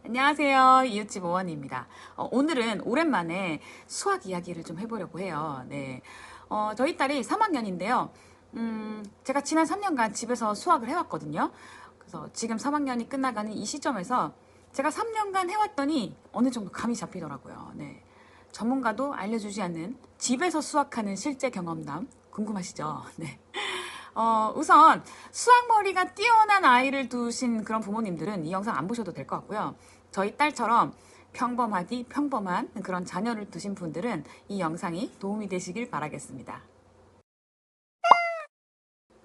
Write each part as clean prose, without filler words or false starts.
안녕하세요. 이웃집 오원입니다. 오늘은 오랜만에 수학 이야기를 좀 해보려고 해요. 네. 저희 딸이 3학년인데요. 제가 지난 3년간 집에서 수학을 해왔거든요. 그래서 지금 3학년이 끝나가는 이 시점에서 제가 3년간 해왔더니 어느 정도 감이 잡히더라고요. 네. 전문가도 알려주지 않는 집에서 수학하는 실제 경험담 궁금하시죠? 네. 우선 수학머리가 뛰어난 아이를 두신 그런 부모님들은 이 영상 안 보셔도 될 것 같고요. 저희 딸처럼 평범하디 평범한 그런 자녀를 두신 분들은 이 영상이 도움이 되시길 바라겠습니다.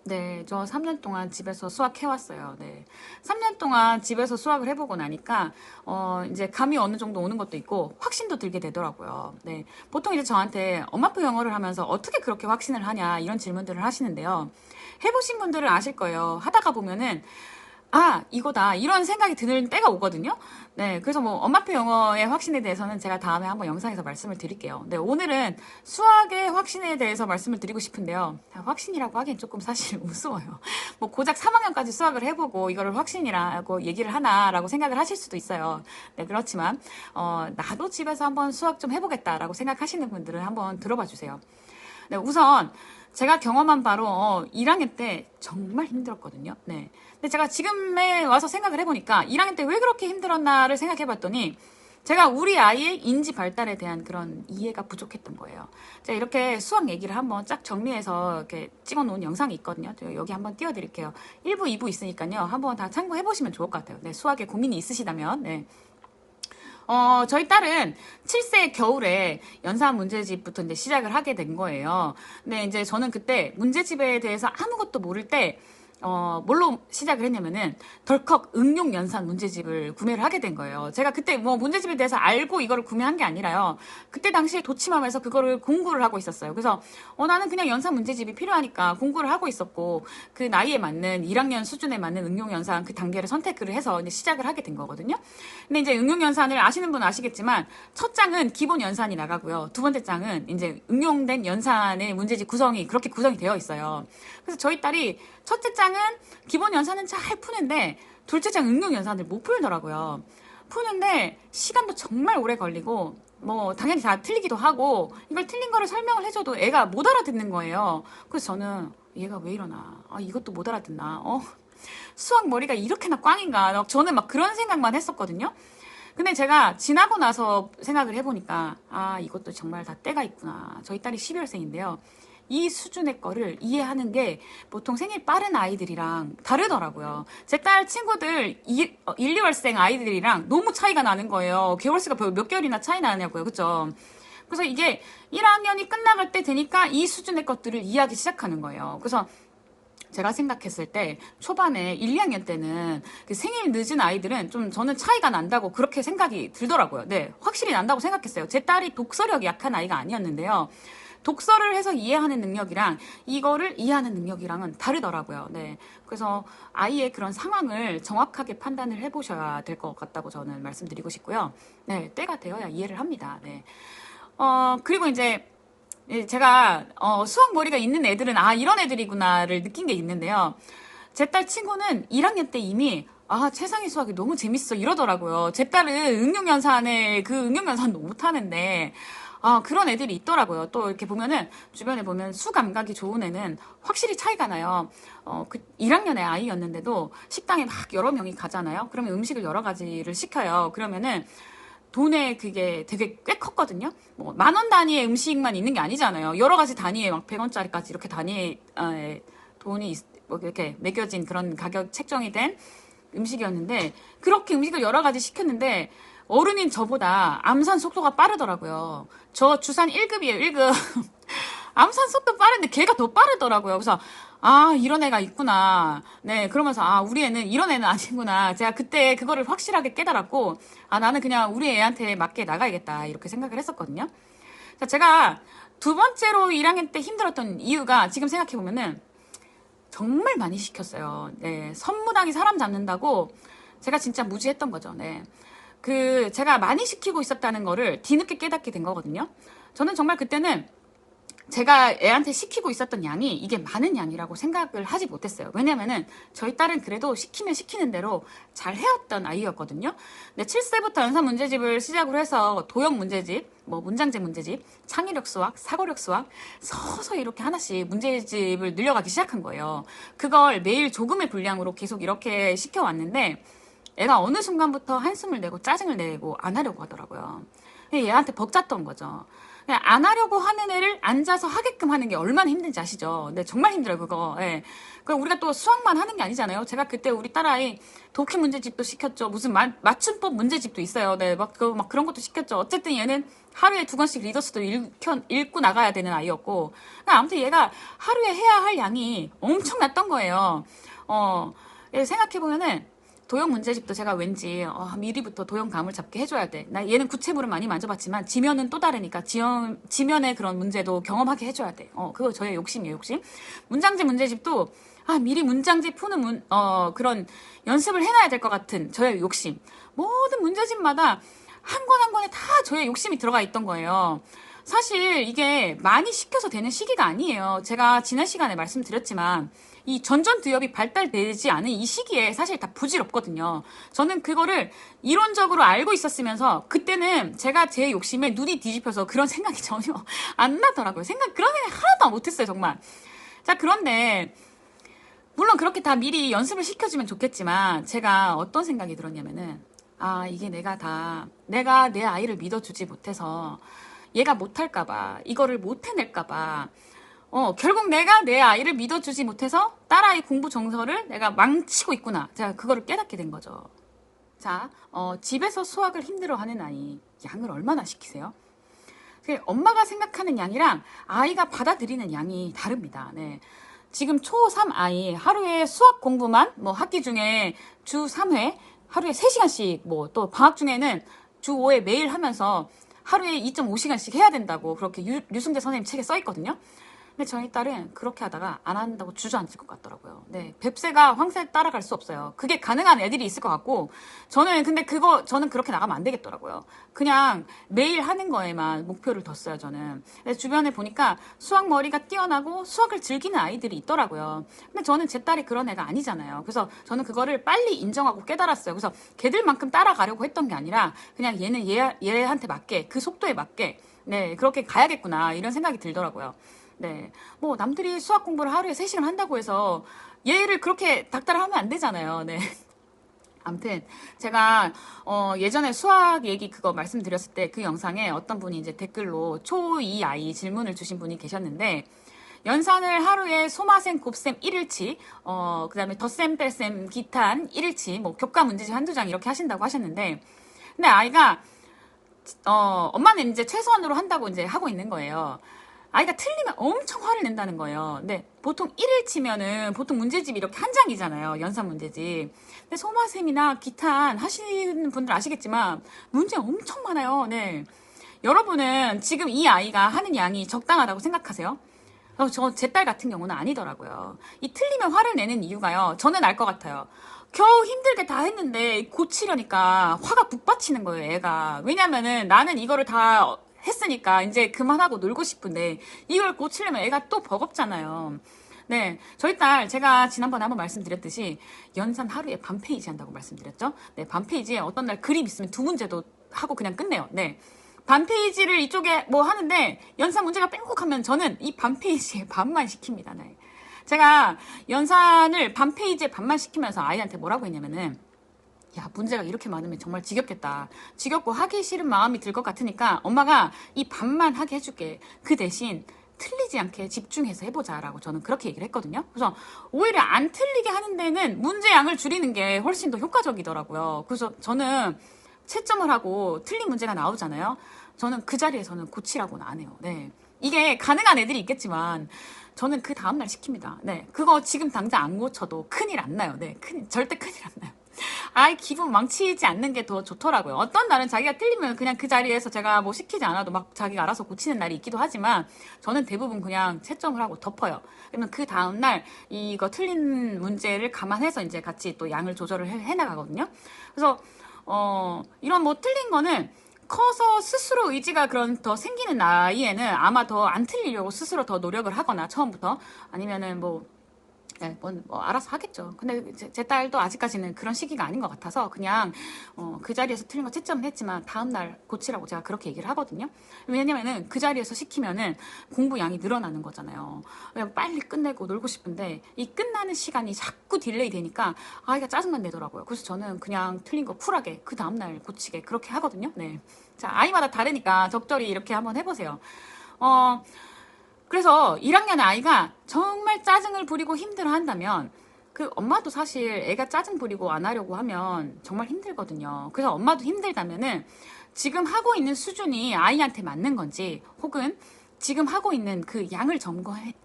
네, 저 3년 동안 집에서 수학해왔어요. 네. 3년 동안 집에서 수학을 해보고 나니까, 이제 감이 어느 정도 오는 것도 있고, 확신도 들게 되더라고요. 네. 보통 이제 저한테 엄마표 영어를 하면서 어떻게 그렇게 확신을 하냐, 이런 질문들을 하시는데요. 해보신 분들은 아실 거예요. 하다가 보면은, 아, 이거다. 이런 생각이 드는 때가 오거든요. 네. 그래서 뭐, 엄마표 영어의 확신에 대해서는 제가 다음에 한번 영상에서 말씀을 드릴게요. 네. 오늘은 수학의 확신에 대해서 말씀을 드리고 싶은데요. 확신이라고 하기엔 조금 사실 우스워요. 뭐, 고작 3학년까지 수학을 해보고 이거를 확신이라고 얘기를 하나라고 생각을 하실 수도 있어요. 네. 그렇지만, 나도 집에서 한번 수학 좀 해보겠다라고 생각하시는 분들은 한번 들어봐 주세요. 네. 우선, 제가 경험한 바로 1학년 때 정말 힘들었거든요. 네. 근데 제가 지금에 와서 생각을 해보니까 1학년 때 왜 그렇게 힘들었나를 생각해봤더니 제가 우리 아이의 인지 발달에 대한 그런 이해가 부족했던 거예요. 제가 이렇게 수학 얘기를 한번 쫙 정리해서 이렇게 찍어 놓은 영상이 있거든요. 제가 여기 한번 띄워드릴게요. 1부, 2부 있으니까요. 한번 다 참고해보시면 좋을 것 같아요. 네, 수학에 고민이 있으시다면. 네. 저희 딸은 7세 겨울에 연산 문제집부터 이제 시작을 하게 된 거예요. 근데 이제 저는 그때 문제집에 대해서 아무것도 모를 때, 뭘로 시작을 했냐면은 덜컥 응용 연산 문제집을 구매를 하게 된 거예요. 제가 그때 뭐 문제집에 대해서 알고 이거를 구매한 게 아니라요. 그때 당시에 도침하면서 그거를 공부를 하고 있었어요. 그래서 나는 그냥 연산 문제집이 필요하니까 공부를 하고 있었고 그 나이에 맞는 1학년 수준에 맞는 응용 연산 그 단계를 선택을 해서 이제 시작을 하게 된 거거든요. 근데 이제 응용 연산을 아시는 분은 아시겠지만 첫 장은 기본 연산이 나가고요. 두 번째 장은 이제 응용된 연산의 문제집 구성이 그렇게 구성이 되어 있어요. 그래서 저희 딸이 첫째 장은 기본 연산은 잘 푸는데 둘째 장 응용 연산을 못 풀더라고요. 푸는데 시간도 정말 오래 걸리고 뭐 당연히 다 틀리기도 하고 이걸 틀린 거를 설명을 해줘도 애가 못 알아듣는 거예요. 그래서 저는 얘가 왜 이러나, 이것도 못 알아듣나, 수학 머리가 이렇게나 꽝인가, 저는 막 그런 생각만 했었거든요. 근데 제가 지나고 나서 생각을 해보니까 이것도 정말 다 때가 있구나. 저희 딸이 12월생인데요. 이 수준의 거를 이해하는 게 보통 생일 빠른 아이들이랑 다르더라고요. 제 딸 친구들 1, 2월생 아이들이랑 너무 차이가 나는 거예요. 개월수가 몇 개월이나 차이 나냐고요. 그죠? 그래서 이게 1학년이 끝나갈 때 되니까 이 수준의 것들을 이해하기 시작하는 거예요. 그래서 제가 생각했을 때 초반에 1, 2학년 때는 그 생일 늦은 아이들은 좀 저는 차이가 난다고 그렇게 생각이 들더라고요. 네, 확실히 난다고 생각했어요. 제 딸이 독서력이 약한 아이가 아니었는데요. 독서를 해서 이해하는 능력이랑 이거를 이해하는 능력이랑은 다르더라고요. 네. 그래서 아이의 그런 상황을 정확하게 판단을 해보셔야 될 것 같다고 저는 말씀드리고 싶고요. 네. 때가 되어야 이해를 합니다. 네. 그리고 이제 제가 수학 머리가 있는 애들은 이런 애들이구나를 느낀 게 있는데요. 제 딸 친구는 1학년 때 이미 최상위 수학이 너무 재밌어 이러더라고요. 제 딸은 응용연산을 그 응용연산도 못하는데 그런 애들이 있더라고요. 또 이렇게 보면은 주변에 보면 수 감각이 좋은 애는 확실히 차이가 나요. 그 1학년의 아이였는데도 식당에 막 여러 명이 가잖아요. 그러면 음식을 여러 가지를 시켜요. 그러면은 돈에 그게 되게 꽤 컸거든요. 뭐, 10,000원 단위의 음식만 있는 게 아니잖아요. 여러 가지 단위에 막 100원짜리까지 이렇게 단위에, 돈이 뭐 이렇게 매겨진 그런 가격 책정이 된 음식이었는데, 그렇게 음식을 여러 가지 시켰는데, 어른인 저보다 암산 속도가 빠르더라고요. 저 주산 1급이에요, 1급. 암산 속도 빠른데 걔가 더 빠르더라고요. 그래서 이런 애가 있구나. 네, 그러면서 우리 애는 이런 애는 아니구나. 제가 그때 그거를 확실하게 깨달았고 나는 그냥 우리 애한테 맞게 나가야겠다 이렇게 생각을 했었거든요. 자, 제가 두 번째로 1학년 때 힘들었던 이유가 지금 생각해보면은 정말 많이 시켰어요. 네, 선무당이 사람 잡는다고 제가 진짜 무지했던 거죠. 네. 제가 많이 시키고 있었다는 거를 뒤늦게 깨닫게 된 거거든요. 저는 정말 그때는 제가 애한테 시키고 있었던 양이 이게 많은 양이라고 생각을 하지 못했어요. 왜냐면은 저희 딸은 그래도 시키면 시키는 대로 잘 해왔던 아이였거든요. 근데 7세부터 연산 문제집을 시작으로 해서 도형 문제집, 뭐 문장제 문제집, 창의력 수학, 사고력 수학 서서히 이렇게 하나씩 문제집을 늘려가기 시작한 거예요. 그걸 매일 조금의 분량으로 계속 이렇게 시켜왔는데 애가 어느 순간부터 한숨을 내고 짜증을 내고 안 하려고 하더라고요. 얘한테 벅찼던 거죠. 그냥 안 하려고 하는 애를 앉아서 하게끔 하는 게 얼마나 힘든지 아시죠? 근데 정말 힘들어요, 그거. 예. 그 우리가 또 수학만 하는 게 아니잖아요. 제가 그때 우리 딸아이 독해 문제집도 시켰죠. 무슨 맞춤법 문제집도 있어요. 네, 막 그런 것도 시켰죠. 어쨌든 얘는 하루에 2권씩 리더스도 읽고 나가야 되는 아이였고. 아무튼 얘가 하루에 해야 할 양이 엄청났던 거예요. 생각해보면은, 도형 문제집도 제가 왠지 미리부터 도형 감을 잡게 해줘야 돼. 나 얘는 구체물은 많이 만져봤지만 지면은 또 다르니까 지면의 그런 문제도 경험하게 해줘야 돼. 그거 저의 욕심이에요, 욕심. 문장제 문제집도 미리 문장제 푸는 그런 연습을 해놔야 될 것 같은 저의 욕심. 모든 문제집마다 한 권 한 권에 다 저의 욕심이 들어가 있던 거예요. 사실 이게 많이 시켜서 되는 시기가 아니에요. 제가 지난 시간에 말씀드렸지만 이 전전두엽이 발달되지 않은 이 시기에 사실 다 부질없거든요. 저는 그거를 이론적으로 알고 있었으면서 그때는 제가 제 욕심에 눈이 뒤집혀서 그런 생각이 전혀 안 나더라고요. 그런 생각 하나도 못했어요, 정말. 자, 그런데 물론 그렇게 다 미리 연습을 시켜주면 좋겠지만 제가 어떤 생각이 들었냐면은 이게 내가 내 아이를 믿어주지 못해서 얘가 못할까봐 이거를 못 해낼까봐 결국 내가 내 아이를 믿어주지 못해서 딸아이 공부 정서를 내가 망치고 있구나. 제가 그거를 깨닫게 된 거죠. 자, 집에서 수학을 힘들어하는 아이 양을 얼마나 시키세요? 엄마가 생각하는 양이랑 아이가 받아들이는 양이 다릅니다. 네. 지금 초3 아이 하루에 수학 공부만 학기 중에 주 3회 하루에 3시간씩 또 방학 중에는 주 5회 매일 하면서 하루에 2.5시간씩 해야 된다고 그렇게 류승재 선생님 책에 써 있거든요. 근데 저희 딸은 그렇게 하다가 안 한다고 주저앉을 것 같더라고요. 네, 뱁새가 황새 따라갈 수 없어요. 그게 가능한 애들이 있을 것 같고 저는 그렇게 나가면 안 되겠더라고요. 그냥 매일 하는 거에만 목표를 뒀어요, 저는. 그래서 주변에 보니까 수학 머리가 뛰어나고 수학을 즐기는 아이들이 있더라고요. 근데 저는 제 딸이 그런 애가 아니잖아요. 그래서 저는 그거를 빨리 인정하고 깨달았어요. 그래서 걔들만큼 따라가려고 했던 게 아니라 그냥 얘는 얘한테 맞게 그 속도에 맞게 네, 그렇게 가야겠구나 이런 생각이 들더라고요. 네. 남들이 수학 공부를 하루에 3시간 한다고 해서 얘를 그렇게 닥달을 하면 안 되잖아요. 네. 아무튼, 제가, 예전에 수학 얘기 그거 말씀드렸을 때 그 영상에 어떤 분이 이제 댓글로 초2 아이 질문을 주신 분이 계셨는데, 연산을 하루에 소마셈, 곱셈 1일치, 그 다음에 덧셈, 뺄셈, 기탄 1일치, 교과 문제집 한두 장 이렇게 하신다고 하셨는데, 근데 아이가, 엄마는 이제 최소한으로 한다고 이제 하고 있는 거예요. 아이가 틀리면 엄청 화를 낸다는 거예요. 근데 보통 1일 치면은 보통 문제집이 이렇게 한 장이잖아요. 연산 문제집. 근데 소마셈이나 기탄 하시는 분들 아시겠지만 문제 엄청 많아요. 네. 여러분은 지금 이 아이가 하는 양이 적당하다고 생각하세요? 제 딸 같은 경우는 아니더라고요. 이 틀리면 화를 내는 이유가요. 저는 알 것 같아요. 겨우 힘들게 다 했는데 고치려니까 화가 북받치는 거예요, 애가. 왜냐면은 나는 이거를 다 했으니까 이제 그만하고 놀고 싶은데 이걸 고치려면 애가 또 버겁잖아요. 네, 저희 딸 제가 지난번에 한번 말씀드렸듯이 연산 하루에 반 페이지 한다고 말씀드렸죠. 네, 반 페이지에 어떤 날 그림 있으면 2문제도 하고 그냥 끝내요. 네, 반 페이지를 이쪽에 하는데 연산 문제가 뺑곡하면 저는 이 반 페이지에 반만 시킵니다. 네. 제가 연산을 반 페이지에 반만 시키면서 아이한테 뭐라고 했냐면은 야, 문제가 이렇게 많으면 정말 지겹겠다. 지겹고 하기 싫은 마음이 들 것 같으니까 엄마가 이 반만 하게 해줄게. 그 대신 틀리지 않게 집중해서 해보자라고 저는 그렇게 얘기를 했거든요. 그래서 오히려 안 틀리게 하는 데는 문제 양을 줄이는 게 훨씬 더 효과적이더라고요. 그래서 저는 채점을 하고 틀린 문제가 나오잖아요. 저는 그 자리에서는 고치라고는 안 해요. 네. 이게 가능한 애들이 있겠지만 저는 그 다음날 시킵니다. 네. 그거 지금 당장 안 고쳐도 큰일 안 나요. 네. 절대 큰일 안 나요. 아이 기분 망치지 않는 게 더 좋더라고요. 어떤 날은 자기가 틀리면 그냥 그 자리에서 제가 시키지 않아도 막 자기가 알아서 고치는 날이 있기도 하지만 저는 대부분 그냥 채점을 하고 덮어요. 그러면 그 다음날 이거 틀린 문제를 감안해서 이제 같이 또 양을 조절을 해나가거든요. 그래서 이런 틀린 거는 커서 스스로 의지가 그런 더 생기는 나이에는 아마 더 안 틀리려고 스스로 더 노력을 하거나 처음부터 아니면은 뭐 네, 뭐 알아서 하겠죠. 근데 제 딸도 아직까지는 그런 시기가 아닌 것 같아서 그냥 그 자리에서 틀린 거 채점은 했지만 다음날 고치라고 제가 그렇게 얘기를 하거든요. 왜냐면은 그 자리에서 시키면은 공부 양이 늘어나는 거잖아요. 그냥 빨리 끝내고 놀고 싶은데 이 끝나는 시간이 자꾸 딜레이 되니까 아이가 짜증만 내더라고요. 그래서 저는 그냥 틀린 거 쿨하게 그 다음날 고치게 그렇게 하거든요. 네. 자, 아이마다 다르니까 적절히 이렇게 한번 해보세요. 그래서 1학년 아이가 정말 짜증을 부리고 힘들어 한다면 그 엄마도 사실 애가 짜증 부리고 안 하려고 하면 정말 힘들거든요. 그래서 엄마도 힘들다면은 지금 하고 있는 수준이 아이한테 맞는 건지 혹은 지금 하고 있는 그 양을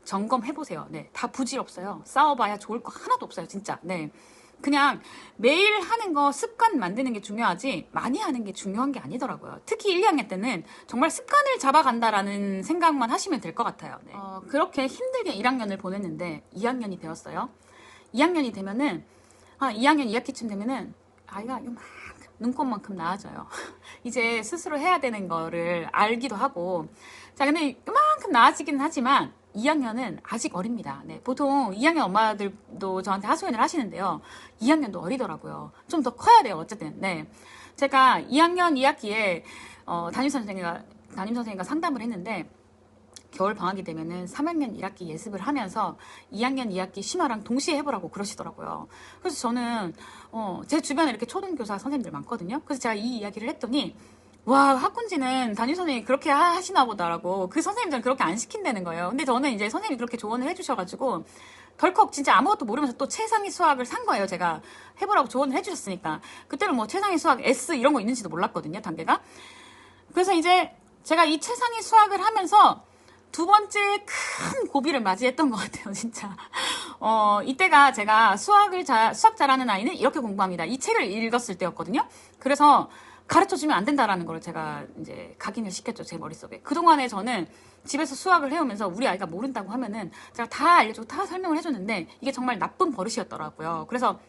점검해보세요. 네, 다 부질없어요. 싸워봐야 좋을 거 하나도 없어요, 진짜. 네. 그냥 매일 하는 거 습관 만드는 게 중요하지 많이 하는 게 중요한 게 아니더라고요. 특히 1, 2학년 때는 정말 습관을 잡아간다라는 생각만 하시면 될 것 같아요. 네. 그렇게 힘들게 1학년을 보냈는데 2학년이 되었어요. 2학년이 되면은 2학년 2학기쯤 되면은 아이가 요만큼 눈곱만큼 나아져요. 이제 스스로 해야 되는 거를 알기도 하고 자 근데 요만큼 나아지긴 하지만 2학년은 아직 어립니다. 네, 보통 2학년 엄마들도 저한테 하소연을 하시는데요. 2학년도 어리더라고요. 좀 더 커야 돼요. 어쨌든. 네. 제가 2학년 2학기에 담임선생님과 상담을 했는데 겨울 방학이 되면은 3학년 1학기 예습을 하면서 2학년 2학기 심화랑 동시에 해보라고 그러시더라고요. 그래서 저는 제 주변에 이렇게 초등교사 선생님들 많거든요. 그래서 제가 이 이야기를 했더니 와, 학군지는 담임선생님이 그렇게 하시나 보다라고 그 선생님들은 그렇게 안 시킨다는 거예요. 근데 저는 이제 선생님이 그렇게 조언을 해주셔가지고 덜컥 진짜 아무것도 모르면서 또 최상위 수학을 산 거예요. 제가 해보라고 조언을 해주셨으니까. 그때는 뭐 최상위 수학 S 이런 거 있는지도 몰랐거든요. 단계가. 그래서 이제 제가 이 최상위 수학을 하면서 두 번째 큰 고비를 맞이했던 것 같아요, 진짜. 이때가 제가 수학 잘하는 아이는 이렇게 공부합니다. 이 책을 읽었을 때였거든요. 그래서 가르쳐주면 안 된다라는 걸 제가 이제 각인을 시켰죠, 제 머릿속에. 그동안에 저는 집에서 수학을 해오면서 우리 아이가 모른다고 하면은 제가 다 알려주고 다 설명을 해줬는데 이게 정말 나쁜 버릇이었더라고요. 그래서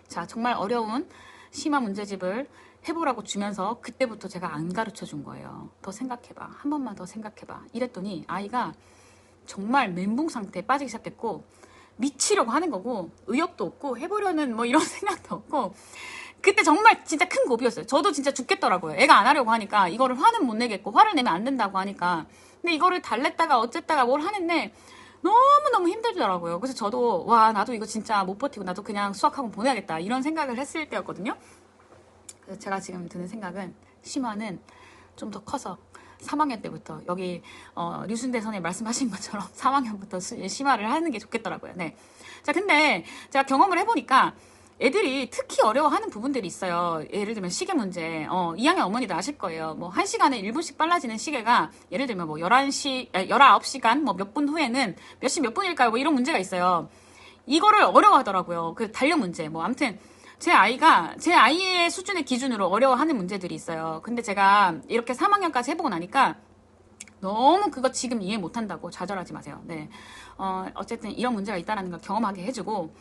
자, 정말 어려운 심화 문제집을 해보라고 주면서 그때부터 제가 안 가르쳐 준 거예요. 더 생각해봐. 한 번만 더 생각해봐. 이랬더니 아이가 정말 멘붕 상태에 빠지기 시작했고 미치려고 하는 거고 의욕도 없고 해보려는 뭐 이런 생각도 없고 그때 정말 진짜 큰 고비였어요. 저도 진짜 죽겠더라고요. 애가 안 하려고 하니까 이거를 화는 못 내겠고 화를 내면 안 된다고 하니까 근데 이거를 달랬다가 어쨌다가 뭘 하는데 너무너무 힘들더라고요. 그래서 저도 와 나도 이거 진짜 못 버티고 나도 그냥 수학학원 보내야겠다 이런 생각을 했을 때였거든요. 그래서 제가 지금 드는 생각은 심화는 좀 더 커서 3학년 때부터 여기 류순대 선생님 말씀하신 것처럼 3학년부터 심화를 하는 게 좋겠더라고요. 네. 자 근데 제가 경험을 해보니까 애들이 특히 어려워하는 부분들이 있어요. 예를 들면 시계 문제. 2학년 어머니도 아실 거예요. 뭐 1시간에 1분씩 빨라지는 시계가 예를 들면 뭐 19시간 뭐 몇 분 후에는 몇 시 몇 분일까요? 뭐 이런 문제가 있어요. 이거를 어려워하더라고요. 그 달력 문제. 뭐 아무튼 제 아이의 수준의 기준으로 어려워하는 문제들이 있어요. 근데 제가 이렇게 3학년까지 해보고 나니까 너무 그거 지금 이해 못한다고 좌절하지 마세요. 네. 어쨌든 이런 문제가 있다는 걸 경험하게 해주고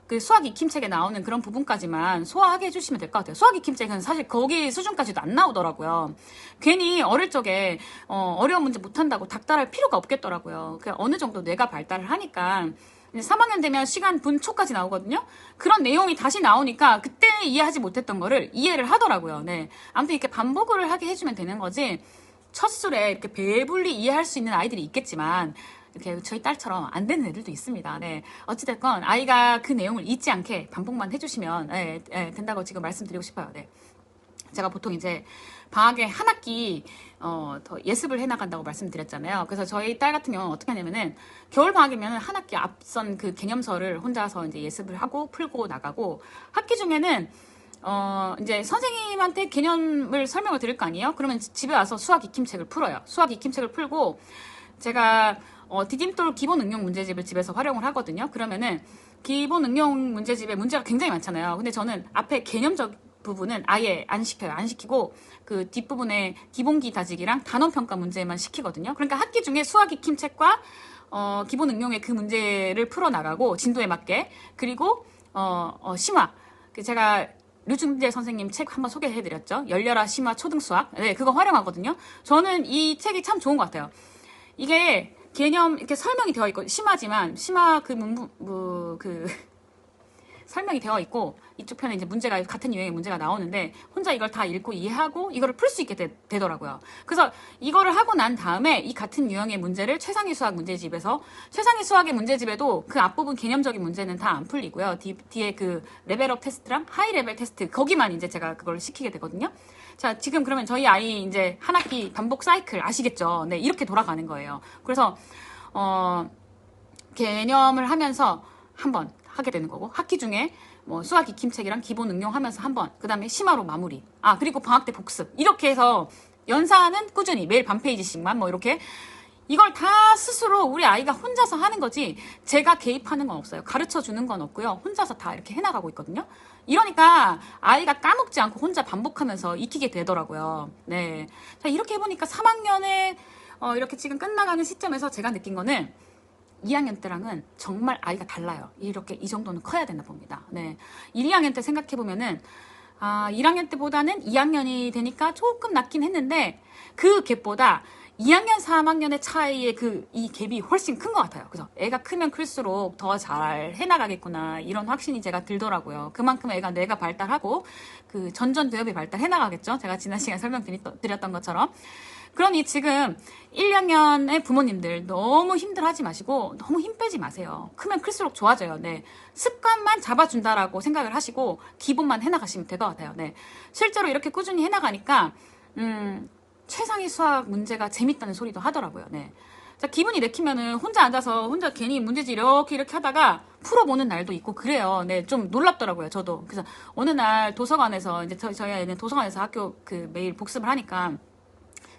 그 수학 익힘책에 나오는 그런 부분까지만 소화하게 해주시면 될 것 같아요. 수학 익힘책은 사실 거기 수준까지도 안 나오더라고요. 괜히 어릴 적에 어려운 문제 못한다고 닥달할 필요가 없겠더라고요. 그냥 어느 정도 뇌가 발달을 하니까 이제 3학년 되면 시간 분 초까지 나오거든요. 그런 내용이 다시 나오니까 그때 이해하지 못했던 거를 이해를 하더라고요. 네. 아무튼 이렇게 반복을 하게 해주면 되는 거지 첫 술에 이렇게 배불리 이해할 수 있는 아이들이 있겠지만 이렇게 저희 딸처럼 안 되는 애들도 있습니다. 네. 어찌됐건 아이가 그 내용을 잊지 않게 반복만 해주시면 된다고 지금 말씀드리고 싶어요. 네. 제가 보통 이제 방학에 한 학기 더 예습을 해나간다고 말씀드렸잖아요. 그래서 저희 딸 같은 경우는 어떻게 하냐면은 겨울 방학이면 한 학기 앞선 그 개념서를 혼자서 이제 예습을 하고 풀고 나가고 학기 중에는 이제 선생님한테 개념을 설명을 드릴 거 아니에요? 그러면 집에 와서 수학 익힘책을 풀어요. 수학 익힘책을 풀고 제가 디딤돌 기본 응용 문제집을 집에서 활용을 하거든요. 그러면은 기본 응용 문제집에 문제가 굉장히 많잖아요. 근데 저는 앞에 개념적 부분은 아예 안 시켜요. 안 시키고 그 뒷부분에 기본기 다지기랑 단원평가 문제만 시키거든요. 그러니까 학기 중에 수학 익힘책과 기본 응용의 그 문제를 풀어나가고 진도에 맞게 그리고 심화 제가 류중재 선생님 책 한번 소개해드렸죠. 열려라 심화 초등수학. 네, 그거 활용하거든요. 저는 이 책이 참 좋은 것 같아요. 이게 개념 이렇게 설명이 되어 있고 심화지만 심화 설명이 되어 있고 이쪽 편에 이제 문제가 같은 유형의 문제가 나오는데 혼자 이걸 다 읽고 이해하고 이거를 풀 수 있게 되더라고요. 그래서 이거를 하고 난 다음에 이 같은 유형의 문제를 최상위 수학 문제집에서 최상위 수학의 문제집에도 그 앞부분 개념적인 문제는 다 안 풀리고요. 뒤에 그 레벨업 테스트랑 하이 레벨 테스트 거기만 이제 제가 그걸 시키게 되거든요. 자, 지금 그러면 저희 아이 이제 한 학기 반복 사이클 아시겠죠? 네, 이렇게 돌아가는 거예요. 그래서 개념을 하면서 한번 하게 되는 거고 학기 중에 뭐 수학 익힘책이랑 기본 응용하면서 한번 그다음에 심화로 마무리 그리고 방학 때 복습 이렇게 해서 연사는 꾸준히 매일 반 페이지씩만 뭐 이렇게 이걸 다 스스로 우리 아이가 혼자서 하는 거지 제가 개입하는 건 없어요. 가르쳐 주는 건 없고요. 혼자서 다 이렇게 해나가고 있거든요. 이러니까 아이가 까먹지 않고 혼자 반복하면서 익히게 되더라고요. 네, 자 이렇게 해보니까 3학년에 이렇게 지금 끝나가는 시점에서 제가 느낀 거는 2학년 때랑은 정말 아이가 달라요. 이렇게 이 정도는 커야 된다 봅니다. 네, 1, 2학년 때 생각해 보면은 1학년 때보다는 2학년이 되니까 조금 낮긴 했는데 그 갭보다 2학년, 3학년의 차이의 이 갭이 훨씬 큰 것 같아요. 그래서 애가 크면 클수록 더 잘 해나가겠구나 이런 확신이 제가 들더라고요. 그만큼 애가 뇌가 발달하고 그 전전두엽이 발달해 나가겠죠. 제가 지난 시간에 설명드렸던 것처럼. 그러니 지금 1, 2학년의 부모님들 너무 힘들어하지 마시고 너무 힘 빼지 마세요. 크면 클수록 좋아져요. 네, 습관만 잡아준다라고 생각을 하시고 기본만 해나가시면 될 것 같아요. 네, 실제로 이렇게 꾸준히 해나가니까 최상위 수학 문제가 재밌다는 소리도 하더라고요. 네, 자 기분이 내키면은 혼자 앉아서 혼자 괜히 문제지 이렇게 하다가 풀어보는 날도 있고 그래요. 네, 좀 놀랍더라고요. 저도. 그래서 어느 날 도서관에서 이제 저희 아이는 도서관에서 학교 매일 복습을 하니까.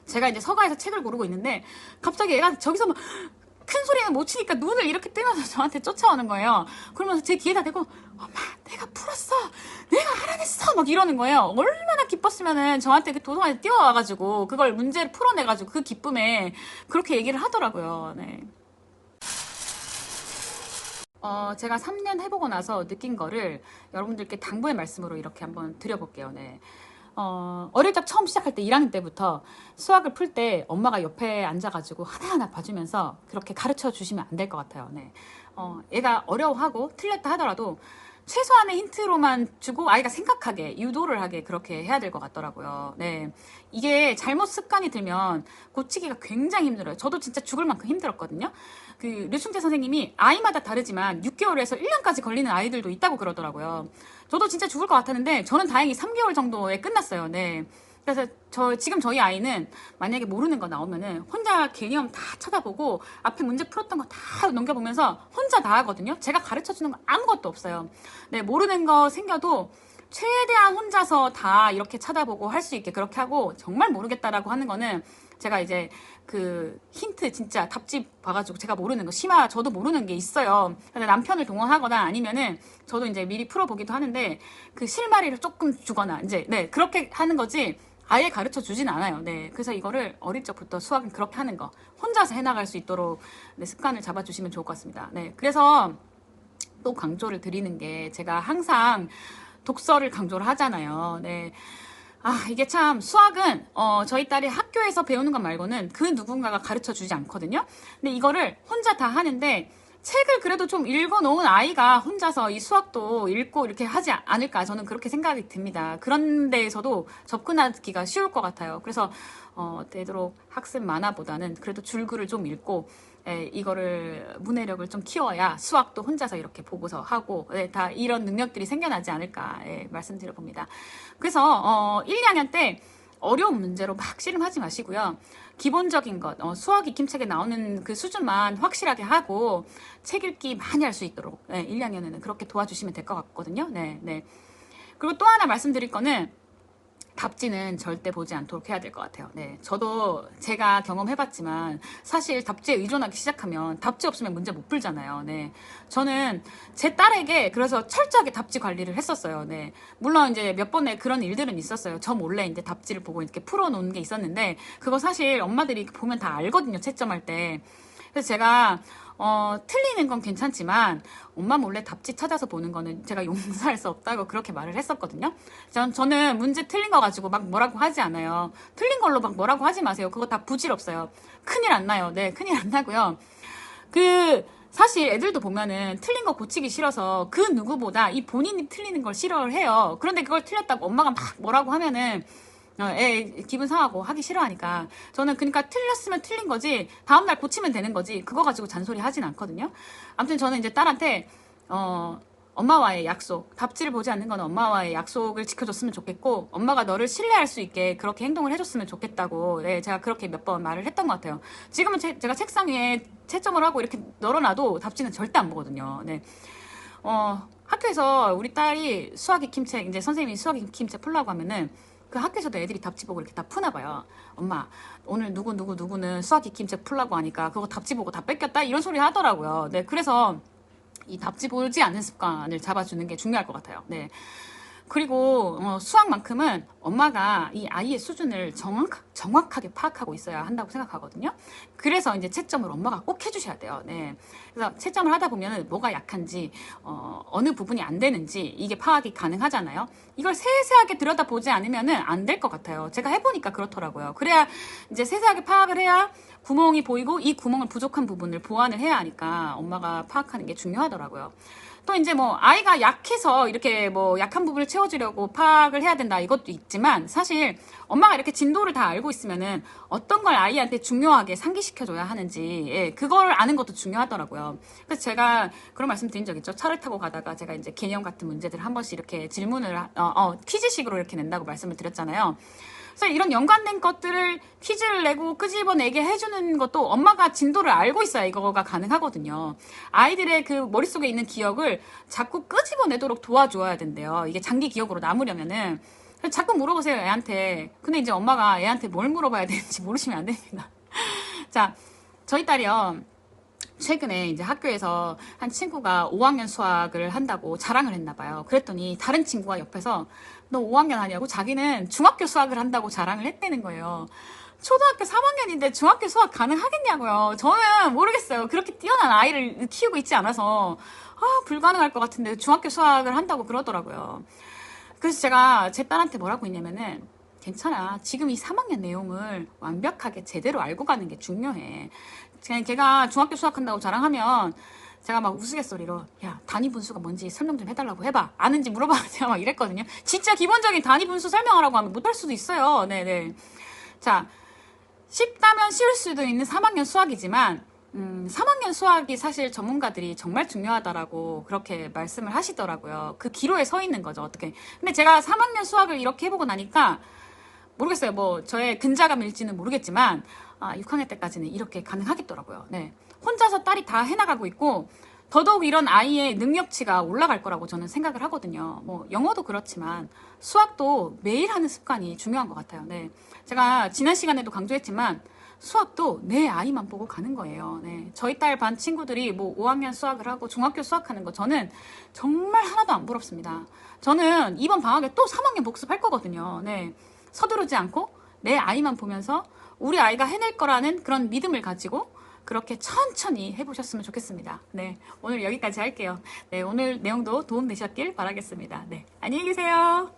제가 이제 서가에서 책을 고르고 있는데 갑자기 얘가 저기서 막 큰 소리는 못 치니까 눈을 이렇게 뜨면서 저한테 쫓아오는 거예요. 그러면서 제 귀에다 대고 엄마 내가 풀었어 내가 알아냈어 막 이러는 거예요. 얼마나 기뻤으면은 저한테 그 도서관에 뛰어와가지고 그걸 문제를 풀어내가지고 그 기쁨에 그렇게 얘기를 하더라고요. 네. 제가 3년 해보고 나서 느낀 거를 여러분들께 당부의 말씀으로 이렇게 한번 드려볼게요. 네. 어릴 적 처음 시작할 때 1학년 때부터 수학을 풀 때 엄마가 옆에 앉아가지고 하나하나 봐주면서 그렇게 가르쳐 주시면 안 될 것 같아요. 네. 애가 어려워하고 틀렸다 하더라도 최소한의 힌트로만 주고 아이가 생각하게 유도를 하게 그렇게 해야 될 것 같더라고요. 네, 이게 잘못 습관이 들면 고치기가 굉장히 힘들어요. 저도 진짜 죽을 만큼 힘들었거든요. 그 류충재 선생님이 아이마다 다르지만 6개월에서 1년까지 걸리는 아이들도 있다고 그러더라고요. 저도 진짜 죽을 것 같았는데 저는 다행히 3개월 정도에 끝났어요. 네. 그래서 지금 저희 아이는 만약에 모르는 거 나오면은 혼자 개념 다 쳐다보고 앞에 문제 풀었던 거 다 넘겨보면서 혼자 다 하거든요. 제가 가르쳐 주는 거 아무것도 없어요. 네, 모르는 거 생겨도 최대한 혼자서 다 이렇게 쳐다보고 할 수 있게 그렇게 하고 정말 모르겠다라고 하는 거는 제가 이제 그 힌트 진짜 답집 봐가지고 제가 모르는 거 심화 저도 모르는 게 있어요. 근데 남편을 동원하거나 아니면은 저도 이제 미리 풀어보기도 하는데 그 실마리를 조금 주거나 이제 네 그렇게 하는 거지 아예 가르쳐 주진 않아요. 네, 그래서 이거를 어릴 적부터 수학은 그렇게 하는 거 혼자서 해나갈 수 있도록 네, 습관을 잡아주시면 좋을 것 같습니다. 네, 그래서 또 강조를 드리는 게 제가 항상 독서를 강조를 하잖아요. 네. 이게 참 수학은 저희 딸이 학교에서 배우는 것 말고는 그 누군가가 가르쳐 주지 않거든요. 근데 이거를 혼자 다 하는데 책을 그래도 좀 읽어놓은 아이가 혼자서 이 수학도 읽고 이렇게 하지 않을까 저는 그렇게 생각이 듭니다. 그런 데에서도 접근하기가 쉬울 것 같아요. 그래서 되도록 학습 만화보다는 그래도 줄글을 좀 읽고 이거를 문해력을 좀 키워야 수학도 혼자서 이렇게 보고서 하고 다 이런 능력들이 생겨나지 않을까 말씀드려봅니다. 그래서 1, 2학년 때 어려운 문제로 막 씨름하지 마시고요. 기본적인 것, 수학 익힘책에 나오는 그 수준만 확실하게 하고 책 읽기 많이 할 수 있도록 1, 2학년에는 그렇게 도와주시면 될 것 같거든요. 네. 그리고 또 하나 말씀드릴 거는 답지는 절대 보지 않도록 해야 될 것 같아요. 네, 저도 제가 경험해봤지만 사실 답지에 의존하기 시작하면 답지 없으면 문제 못 풀잖아요. 네, 저는 제 딸에게 그래서 철저하게 답지 관리를 했었어요. 네, 물론 이제 몇 번의 그런 일들은 있었어요. 저 몰래 이제 답지를 보고 이렇게 풀어놓은 게 있었는데 그거 사실 엄마들이 보면 다 알거든요. 채점할 때. 그래서 제가 틀리는 건 괜찮지만 엄마 몰래 답지 찾아서 보는 거는 제가 용서할 수 없다고 그렇게 말을 했었거든요. 저는 문제 틀린 거 가지고 막 뭐라고 하지 않아요. 틀린 걸로 막 뭐라고 하지 마세요. 그거 다 부질없어요. 큰일 안 나요. 네, 큰일 안 나고요. 사실 애들도 보면은 틀린 거 고치기 싫어서 그 누구보다 이 본인이 틀리는 걸 싫어를 해요. 그런데 그걸 틀렸다고 엄마가 막 뭐라고 하면은 애 기분 상하고 하기 싫어하니까 저는 그러니까 틀렸으면 틀린 거지 다음날 고치면 되는 거지 그거 가지고 잔소리 하진 않거든요. 아무튼 저는 이제 딸한테 엄마와의 약속, 답지를 보지 않는 건 엄마와의 약속을 지켜줬으면 좋겠고 엄마가 너를 신뢰할 수 있게 그렇게 행동을 해줬으면 좋겠다고 네, 제가 그렇게 몇 번 말을 했던 것 같아요. 지금은 제가 책상 위에 채점을 하고 이렇게 널어놔도 답지는 절대 안 보거든요. 네. 학교에서 우리 딸이 수학 익힘책 이제 선생님이 수학 익힘책 풀라고 하면은 그 학교에서도 애들이 답지 보고 이렇게 다 푸나 봐요. 엄마 오늘 누구는 수학 익힘책 풀라고 하니까 그거 답지 보고 다 뺏겼다 이런 소리 하더라고요. 네, 그래서 이 답지 보지 않는 습관을 잡아주는 게 중요할 것 같아요. 네. 그리고 수학만큼은 엄마가 이 아이의 수준을 정확하게 파악하고 있어야 한다고 생각하거든요. 그래서 이제 채점을 엄마가 꼭 해주셔야 돼요. 네. 그래서 채점을 하다 보면 뭐가 약한지 어느 부분이 안 되는지 이게 파악이 가능하잖아요. 이걸 세세하게 들여다보지 않으면 안 될 것 같아요. 제가 해보니까 그렇더라고요. 그래야 이제 세세하게 파악을 해야 구멍이 보이고 이 구멍을 부족한 부분을 보완을 해야 하니까 엄마가 파악하는 게 중요하더라고요. 또 이제 뭐 아이가 약해서 이렇게 뭐 약한 부분을 채워주려고 파악을 해야 된다 이것도 있지만 사실 엄마가 이렇게 진도를 다 알고 있으면은 어떤 걸 아이한테 중요하게 상기시켜줘야 하는지 예, 그걸 아는 것도 중요하더라고요. 그래서 제가 그런 말씀 드린 적 있죠. 차를 타고 가다가 제가 이제 개념 같은 문제들 한 번씩 이렇게 질문을 퀴즈식으로 이렇게 낸다고 말씀을 드렸잖아요. 그래서 이런 연관된 것들을 퀴즈를 내고 끄집어내게 해주는 것도 엄마가 진도를 알고 있어야 이거가 가능하거든요. 아이들의 그 머릿속에 있는 기억을 자꾸 끄집어내도록 도와줘야 된대요. 이게 장기 기억으로 남으려면은. 자꾸 물어보세요, 애한테. 근데 이제 엄마가 애한테 뭘 물어봐야 되는지 모르시면 안 됩니다. 자, 저희 딸이요. 최근에 이제 학교에서 한 친구가 5학년 수학을 한다고 자랑을 했나 봐요. 그랬더니 다른 친구가 옆에서 너 5학년 아니냐고 자기는 중학교 수학을 한다고 자랑을 했다는 거예요. 초등학교 3학년인데 중학교 수학 가능하겠냐고요. 저는 모르겠어요. 그렇게 뛰어난 아이를 키우고 있지 않아서 불가능할 것 같은데 중학교 수학을 한다고 그러더라고요. 그래서 제가 제 딸한테 뭐라고 했냐면은 괜찮아. 지금 이 3학년 내용을 완벽하게 제대로 알고 가는 게 중요해. 걔가 중학교 수학한다고 자랑하면 제가 막 우스갯소리로 야 단위 분수가 뭔지 설명 좀 해달라고 해봐. 아는지 물어봐. 제가 막 이랬거든요. 진짜 기본적인 단위 분수 설명하라고 하면 못할 수도 있어요. 네네. 자, 쉽다면 쉬울 수도 있는 3학년 수학이지만 3학년 수학이 사실 전문가들이 정말 중요하다라고 그렇게 말씀을 하시더라고요. 그 기로에 서 있는 거죠. 어떻게. 근데 제가 3학년 수학을 이렇게 해보고 나니까 모르겠어요. 뭐 저의 근자감일지는 모르겠지만 6학년 때까지는 이렇게 가능하겠더라고요. 네. 혼자서 딸이 다 해나가고 있고 더더욱 이런 아이의 능력치가 올라갈 거라고 저는 생각을 하거든요. 뭐 영어도 그렇지만 수학도 매일 하는 습관이 중요한 것 같아요. 네. 제가 지난 시간에도 강조했지만 수학도 내 아이만 보고 가는 거예요. 네. 저희 딸 반 친구들이 뭐 5학년 수학을 하고 중학교 수학하는 거 저는 정말 하나도 안 부럽습니다. 저는 이번 방학에 또 3학년 복습할 거거든요. 네. 서두르지 않고 내 아이만 보면서 우리 아이가 해낼 거라는 그런 믿음을 가지고 그렇게 천천히 해보셨으면 좋겠습니다. 네, 오늘 여기까지 할게요. 네, 오늘 내용도 도움 되셨길 바라겠습니다. 네, 안녕히 계세요.